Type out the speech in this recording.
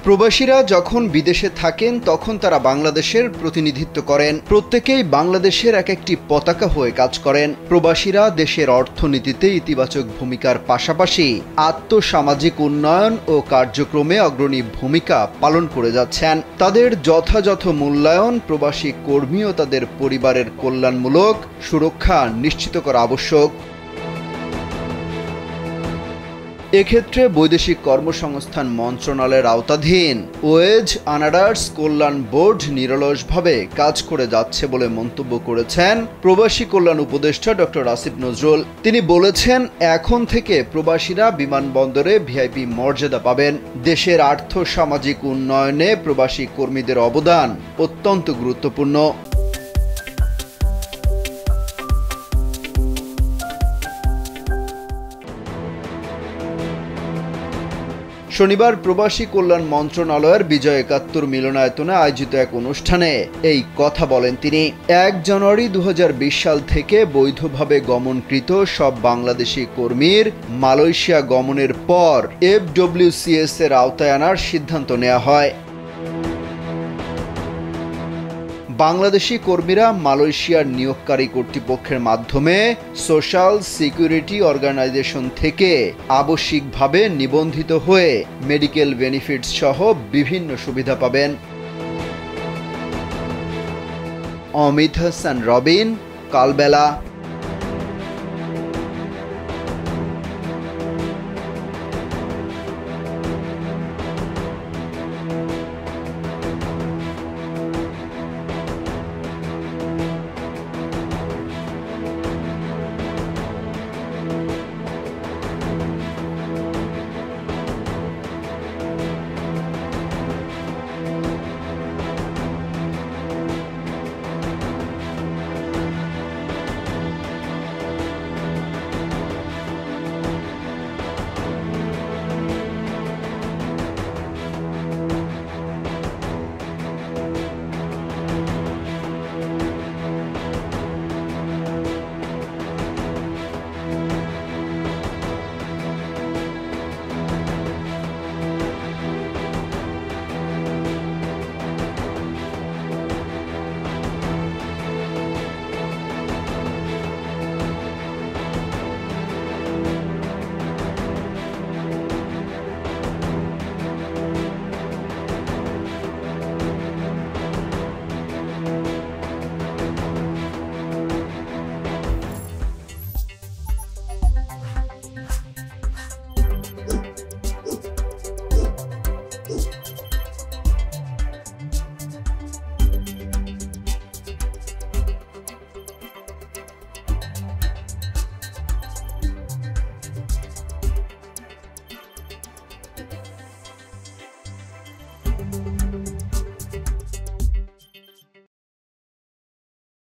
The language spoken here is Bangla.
প্রবাসীরা যখন বিদেশে থাকেন তখন তারা বাংলাদেশের প্রতিনিধিত্ব করেন। প্রত্যেকেই বাংলাদেশের এক একটি পতাকা হয়ে কাজ করেন। প্রবাসীরা দেশের অর্থনীতিতে ইতিবাচক ভূমিকার পাশাপাশি আর্থসামাজিক উন্নয়ন ও কার্যক্রমে অগ্রণী ভূমিকা পালন করে যাচ্ছেন। তাদের যথাযথ মূল্যায়ন, প্রবাসী কর্মী ও তাদের পরিবারের কল্যাণমূলক সুরক্ষা নিশ্চিত করা আবশ্যক। এক্ষেত্রে বৈদেশিক কর্মসংস্থান মন্ত্রণালয়ের আওতাধীন ওয়েজ আর্নার্স কল্যাণ বোর্ড নিরলসভাবে কাজ করে যাচ্ছে বলে মন্তব্য করেছেন প্রবাসী কল্যাণ উপদেষ্টা ডক্টর আসিফ নজরুল। তিনি বলেছেন, এখন থেকে প্রবাসীরা বিমানবন্দরে ভিআইপি মর্যাদা পাবেন। দেশের আর্থসামাজিক উন্নয়নে প্রবাসী কর্মীদের অবদান অত্যন্ত গুরুত্বপূর্ণ। শনিবার প্রবাসী কল্যাণ মন্ত্রণালয়ের বিজয় ৭১ মিলনায়তনে আয়োজিত এক অনুষ্ঠানে এই কথা বলেন তিনি। ১ জানুয়ারি ২০২০ সাল থেকে বৈধভাবে গমনকৃত সব বাংলাদেশি কর্মীর মালয়েশিয়া গমনের পর FWCS এর আওতায় আনার সিদ্ধান্ত নেওয়া হয়। বাংলাদেশি কর্মীরা মালয়েশিয়ার নিয়োগকারী কর্তৃপক্ষের মাধ্যমে সোশ্যাল সিকিউরিটি অর্গানাইজেশন থেকে আবশ্যিকভাবে নিবন্ধিত হয়ে মেডিকেল বেনিফিটস সহ বিভিন্ন সুবিধা পাবেন। অমিত হাসান রবিন, কালবেলা।